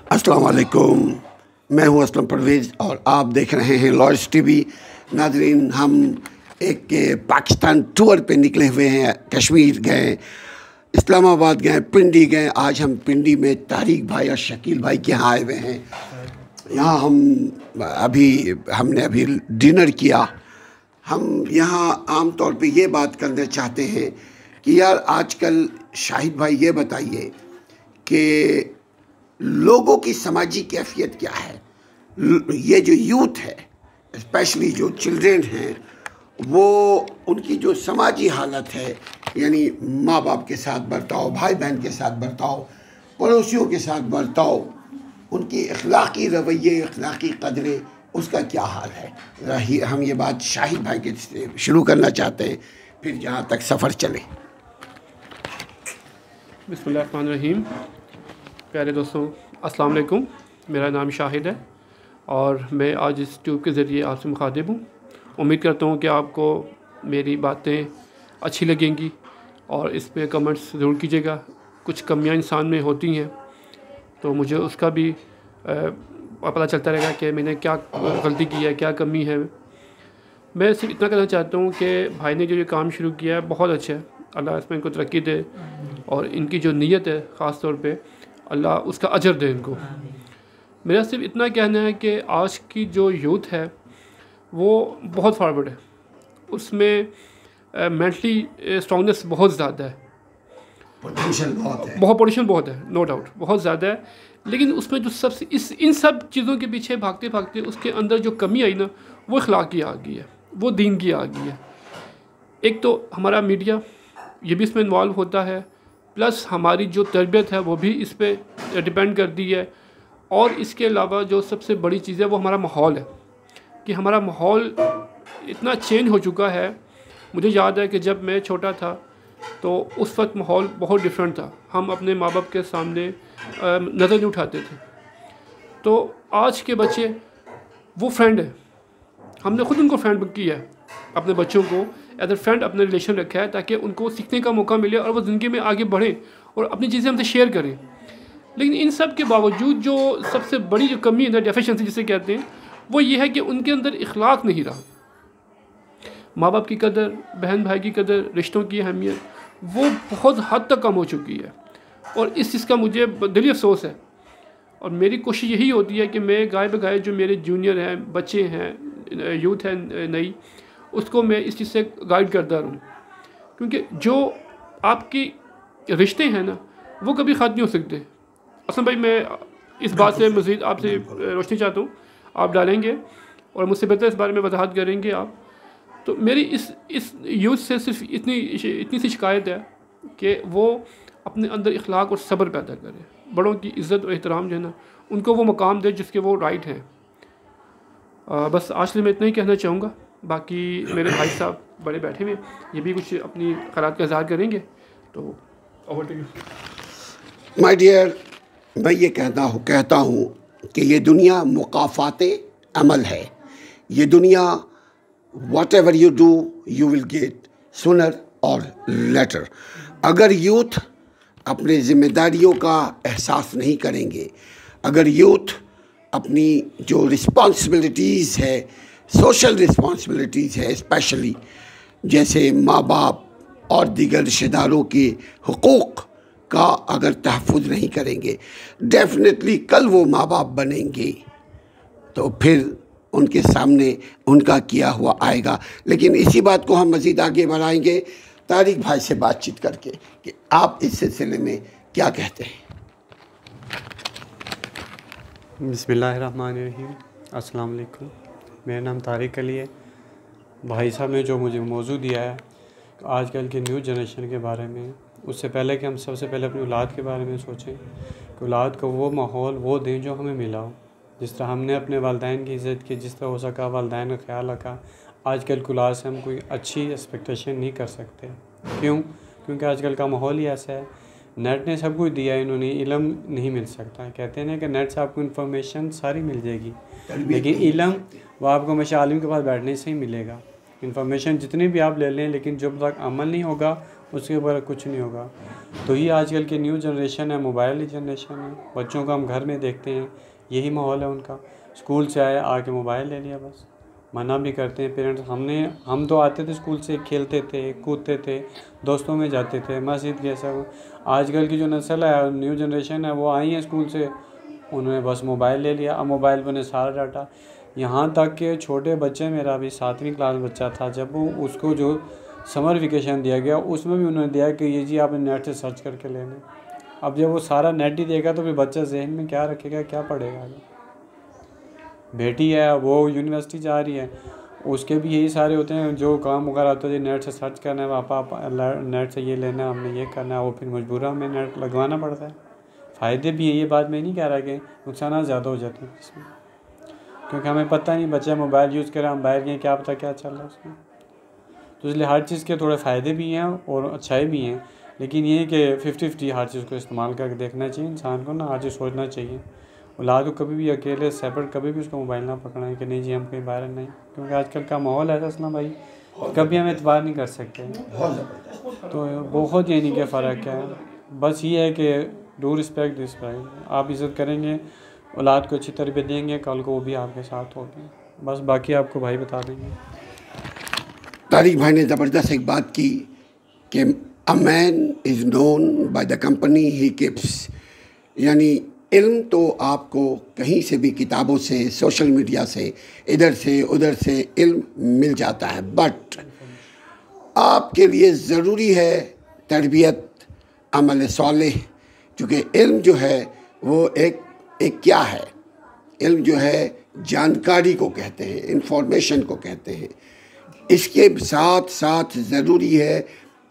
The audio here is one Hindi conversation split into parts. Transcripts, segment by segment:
अस्सलाम वालेकुम। मैं हूं असलम परवेज़ और आप देख रहे हैं लॉयड्स टीवी। नाज़रीन, हम एक पाकिस्तान टूर पे निकले हुए हैं। कश्मीर गए, इस्लामाबाद गए, पिंडी गए। आज हम पिंडी में तारिक भाई और शकील भाई के यहाँ आए हुए हैं। यहाँ हमने अभी डिनर किया। हम यहाँ आम तौर पे ये बात करना चाहते हैं कि यार आजकल शाहिद भाई ये बताइए कि लोगों की समाजी कैफियत क्या है। ये जो यूथ है, स्पेशली जो चिल्ड्रेन हैं, वो उनकी जो समाजी हालत है, यानी माँ बाप के साथ बर्ताव, भाई बहन के साथ बर्ताव, पड़ोसियों के साथ बर्ताव, उनकी अखलाक़ी रवैये, अखलाक़ी कदरें, उसका क्या हाल है। हम ये बात शाहिद भाई के से शुरू करना चाहते हैं, फिर जहाँ तक सफ़र चले। बिस्मिल्लाहिर्रहमानिर्रहीम। प्यारे दोस्तों, अस्सलाम वालेकुम। मेरा नाम शाहिद है और मैं आज इस ट्यूब के ज़रिए आपसे मुखातिब हूँ। उम्मीद करता हूँ कि आपको मेरी बातें अच्छी लगेंगी और इस पे कमेंट्स ज़रूर कीजिएगा। कुछ कमियाँ इंसान में होती हैं तो मुझे उसका भी पता चलता रहेगा कि मैंने क्या गलती की है, क्या कमी है। मैं सिर्फ इतना कहना चाहता हूँ कि भाई ने जो ये काम शुरू किया है बहुत अच्छा है। अल्लाह इसमें इनको तरक्की दे और इनकी जो नीयत है ख़ास तौर पे अल्लाह उसका अजर दे इनको। मेरा सिर्फ इतना कहना है कि आज की जो यूथ है वो बहुत फॉरवर्ड है, उसमें मेंटली स्ट्रॉन्गनेस बहुत ज़्यादा है, पोटेंशियल बहुत है, नो डाउट बहुत ज़्यादा है। लेकिन उसमें जो सबसे इन सब चीज़ों के पीछे भागते भागते उसके अंदर जो कमी आई ना, वो अखलाक की आ गई है, वो दीन की आ गई है। एक तो हमारा मीडिया ये भी इसमें इन्वॉल्व होता है, प्लस हमारी जो तरबियत है वो भी इस पर डिपेंड करती है। और इसके अलावा जो सबसे बड़ी चीज़ है वो हमारा माहौल है कि हमारा माहौल इतना चेंज हो चुका है। मुझे याद है कि जब मैं छोटा था तो उस वक्त माहौल बहुत डिफरेंट था। हम अपने माँ बाप के सामने नज़र नहीं उठाते थे। तो आज के बच्चे वो फ्रेंड है, हमने ख़ुद उनको फ्रेंड किया है, अपने बच्चों को एज ए फ्रेंड अपने रिलेशन रखा है ताकि उनको सीखने का मौका मिले और वो ज़िंदगी में आगे बढ़ें और अपनी चीज़ें हमसे शेयर करें। लेकिन इन सब के बावजूद जो सबसे बड़ी जो कमी है, डेफिशिएंसी जिसे कहते हैं, वो ये है कि उनके अंदर इखलाक नहीं रहा। माँ बाप की कदर, बहन भाई की कदर, रिश्तों की अहमियत वो बहुत हद तक कम हो चुकी है और इस चीज़ का मुझे दिली अफसोस है। और मेरी कोशिश यही होती है कि मैं गाय बगाए जो मेरे जूनियर हैं, बच्चे हैं, यूथ है नई, उसको मैं इस चीज़ से गाइड करता रहूँ। क्योंकि जो आपकी रिश्ते हैं ना वो कभी ख़त्म नहीं हो सकते। असलम भाई, मैं इस बात से मज़ीद आपसे रोशनी चाहता हूँ, आप डालेंगे और मुझसे बेहतर इस बारे में वजाहत करेंगे आप। तो मेरी इस यूथ से सिर्फ इतनी सी शिकायत है कि वो अपने अंदर इखलाक और सब्र पैदा करे, बड़ों की इज़्ज़त और एहतराम जो है ना उनको वो मकाम दे जिसके वो राइट हैं। बस आज मैं इतना ही कहना चाहूँगा। बाकी मेरे भाई साहब बड़े बैठे हुए, ये भी कुछ अपनी ख़यालात का इज़हार करेंगे। तो over to you. My dear, मैं ये कहता हूँ कि ये दुनिया मुकाफ़ात अमल है। ये दुनिया whatever you do you will get sooner or later। अगर यूथ अपने ज़िम्मेदारियों का एहसास नहीं करेंगे, अगर यूथ अपनी जो रिस्पॉन्सिबिलिटीज़ है, सोशल रिस्पॉन्सिबिलिटीज़ है, स्पेशली जैसे माँ बाप और दीगर रिश्तेदारों के हुकूक़ का अगर तहफ़्फ़ुज़ नहीं करेंगे, डेफिनेटली कल वो माँ बाप बनेंगे तो फिर उनके सामने उनका किया हुआ आएगा। लेकिन इसी बात को हम मज़ीद आगे बढ़ाएंगे तारिक भाई से बातचीत करके कि आप इस सिलसिले में क्या कहते हैं। बिस्मिल्लाहिर्रहमानिर्रहीम। अस्सलाम वालेकुम। मेरा नाम तारिक अली है। भाई साहब ने जो मुझे मौजू दिया है आजकल के न्यू जनरेशन के बारे में, उससे पहले कि हम सबसे पहले अपनी औलाद के बारे में सोचें कि औलाद को वो माहौल वो दें जो हमें मिला हो। जिस तरह हमने अपने वालिदैन की इज़्ज़त की, जिस तरह हो सका वालिदैन का ख्याल रखा, आजकल क्लास से हम कोई अच्छी एक्सपेक्टेशन नहीं कर सकते। क्यों? क्योंकि आजकल का माहौल ही ऐसा है। नेट ने सब कुछ दिया, इन्होंने इल्म नहीं मिल सकता। कहते हैं ना कि नेट से आपको इन्फॉर्मेशन सारी मिल जाएगी, लेकिन इल्म वो आपको हमेशा आलिम के पास बैठने से ही मिलेगा। इन्फॉर्मेशन जितनी भी आप ले लें, लेकिन जब तक अमल नहीं होगा उसके ऊपर कुछ नहीं होगा। तो ये आजकल की न्यू जनरेशन है, मोबाइल जनरेशन है। बच्चों को हम घर में देखते हैं, यही माहौल है उनका। स्कूल से आए, आके मोबाइल ले लिया, बस। मना भी करते हैं पेरेंट्स। हम तो आते थे स्कूल से, खेलते थे, कूदते थे, दोस्तों में जाते थे, मस्जिद के सब। आजकल की जो नस्ल है, न्यू जनरेशन है, वो आई है स्कूल से, उन्होंने बस मोबाइल ले लिया। अब मोबाइल पर उन्हें सारा डाटा, यहाँ तक कि छोटे बच्चे, मेरा अभी 7वीं क्लास बच्चा था, जब वो उसको जो समर वेकेशन दिया गया उसमें भी उन्होंने दिया कि ये जी आपने नेट से सर्च करके लेना। अब जब वो सारा नेट ही देगा तो फिर बच्चा जहन में क्या रखेगा, क्या पढ़ेगा। बेटी है, वो यूनिवर्सिटी जा रही है, उसके भी यही सारे होते हैं जो काम वगैरह होता है, नेट से सर्च करना है, पापा नेट से ये लेना है, हमने ये करना है, वो फिर मजबूरा हमें नेट लगवाना पड़ता है। फ़ायदे भी है, ये बात मैं नहीं कह रहा कि नुकसान ज़्यादा हो जाते हैं इसमें, क्योंकि हमें पता नहीं बच्चा मोबाइल यूज़ कर रहा है, हम बाहर गए क्या पता क्या चल रहा है उसमें। तो इसलिए हर चीज़ के थोड़े फ़ायदे भी हैं और अच्छाई भी हैं, लेकिन ये कि 50-50 हर चीज़ को इस्तेमाल करके देखना चाहिए इंसान को ना, हर चीज़ सोचना चाहिए। औलाद को कभी भी अकेले सेपरेट कभी भी उसको मोबाइल ना पकड़ाएं कि नहीं जी हम कहीं बाहर नहीं, क्योंकि आजकल का माहौल है असलम भाई, कभी हम एतबार नहीं कर सकते। तो बहुत यानी कि फ़र्क है। बस ये है कि डू रिस्पेक्ट दिस भाई, आप इज़्ज़त करेंगे, औलाद को अच्छी तरबियत देंगे, कल को वो भी आपके साथ होगी। बस बाकी आपको भाई बता देंगे। तारिक भाई ने ज़बरदस्त एक बात की कि a man is known by the company he keeps, यानी इल्म तो आपको कहीं से भी, किताबों से, सोशल मीडिया से, इधर से उधर से इल्म मिल जाता है, बट आपके लिए ज़रूरी है तरबियत, अमल सालेह। क्योंकि इल्म जो है वो एक क्या है, इल्म जो है जानकारी को कहते हैं, इंफॉर्मेशन को कहते हैं। इसके साथ साथ ज़रूरी है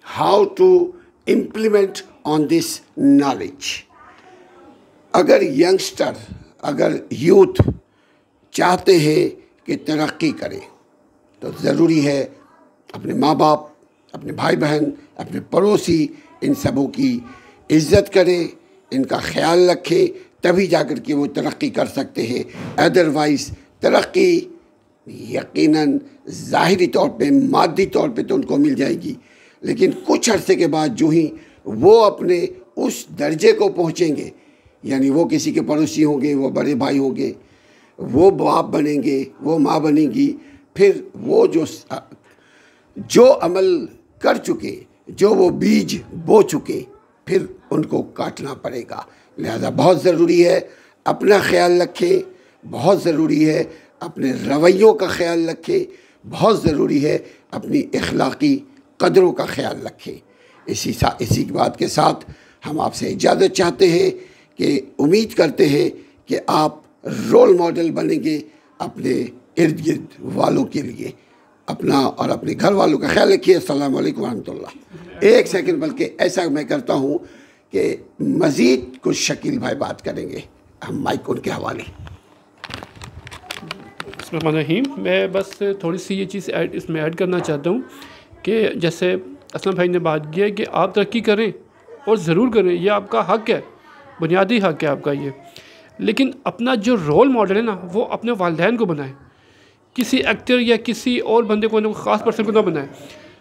how to implement on this knowledge. अगर यंगस्टर, अगर यूथ चाहते हैं कि तरक्की करें, तो ज़रूरी है अपने माँ बाप, अपने भाई बहन, अपने पड़ोसी, इन सबों की इज़्ज़त करें, इनका ख्याल रखें, तभी जाकर के वो तरक्की कर सकते हैं। अदरवाइज़ तरक्की यकीनन ज़ाहिरी तौर पे, मादी तौर पे तो उनको मिल जाएगी, लेकिन कुछ अरसे के बाद जो ही वो अपने उस दर्जे को पहुँचेंगे, यानी वो किसी के पड़ोसी होंगे, वो बड़े भाई होंगे, वो बाप बनेंगे, वो माँ बनेगी, फिर वो जो अमल कर चुके, जो वो बीज बो चुके, फिर उनको काटना पड़ेगा। लिहाजा बहुत ज़रूरी है अपना ख्याल रखें, बहुत ज़रूरी है अपने रवैयों का ख्याल रखें, बहुत ज़रूरी है अपनी इखलाकी कदरों का ख्याल रखें। इसी बात के साथ हम आपसे इजाज़त चाहते हैं कि उम्मीद करते हैं कि आप रोल मॉडल बनेंगे अपने इर्द गिर्द वालों के लिए। अपना और अपने घर वालों का ख्याल रखिए। अस्सलाम वालेकुम रहमतुल्लाह। एक सेकंड, बल्कि ऐसा मैं करता हूँ कि मज़ीद कुछ शकील भाई बात करेंगे, हम माइक उनके हवाले। रहीम, मैं बस थोड़ी सी ये चीज़ इसमें ऐड करना चाहता हूँ कि जैसे असलम भाई ने बात की है कि आप तरक्की करें और ज़रूर करें, ये आपका हक़ है, बुनियादी हक़ है आपका ये। लेकिन अपना जो रोल मॉडल है ना, वो अपने वालिदैन को बनाएं, किसी एक्टर या किसी और बंदे को, ख़ास पर्सन को ना बनाएं।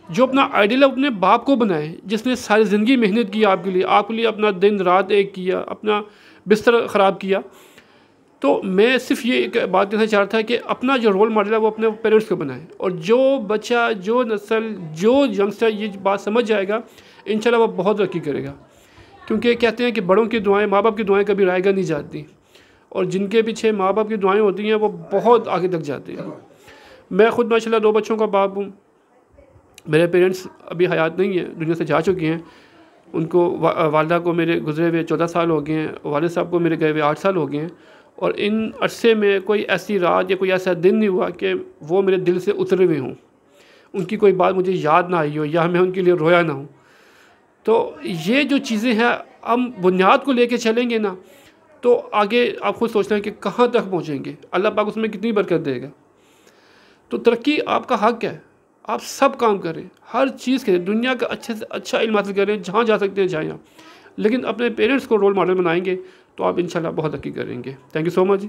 जो अपना आइडियल है अपने बाप को बनाएं, जिसने सारी ज़िंदगी मेहनत की आपके लिए अपना दिन रात एक किया, अपना बिस्तर ख़राब किया। तो मैं सिर्फ ये एक बात कहना चाह रहा था कि अपना जो रोल मॉडल है वो अपने पेरेंट्स को बनाएं, और जो बच्चा, जो नस्ल, जो यंगस्टर ये बात समझ जाएगा, इंशाल्लाह वो बहुत तरक्की करेगा। क्योंकि कहते हैं कि बड़ों की दुआएं, माँ बाप की दुआएं कभी रायगा नहीं जाती, और जिनके पीछे माँ बाप की दुआएं होती हैं वो बहुत आगे तक जाती हैं। मैं ख़ुद माशाल्लाह 2 बच्चों का बाप हूँ। मेरे पेरेंट्स अभी हयात नहीं है, दुनिया से जा चुके हैं। उनको वालिदा को मेरे गुजरे हुए 14 साल हो गए हैं, वालिद साहब को मेरे गए हुए 8 साल हो गए हैं। और इन अरसे में कोई ऐसी रात या कोई ऐसा दिन नहीं हुआ कि वो मेरे दिल से उतरे हुए हों, उनकी कोई बात मुझे याद ना आई हो या मैं उनके लिए रोया ना हूँ। तो ये जो चीज़ें हैं, हम बुनियाद को लेके चलेंगे ना, तो आगे आप खुद सोचना है कि कहाँ तक पहुँचेंगे, अल्लाह पाक उसमें कितनी बरकत देगा। तो तरक्की आपका हक़ है, आप सब काम करें, हर चीज़ करें, दुनिया का अच्छे से अच्छा इल्म हासिल करें, जहाँ जा सकते हैं जाएँ आप, लेकिन अपने पेरेंट्स को रोल मॉडल बनाएंगे तो आप इंशाल्लाह बहुत तरक्की करेंगे। Thank you so much.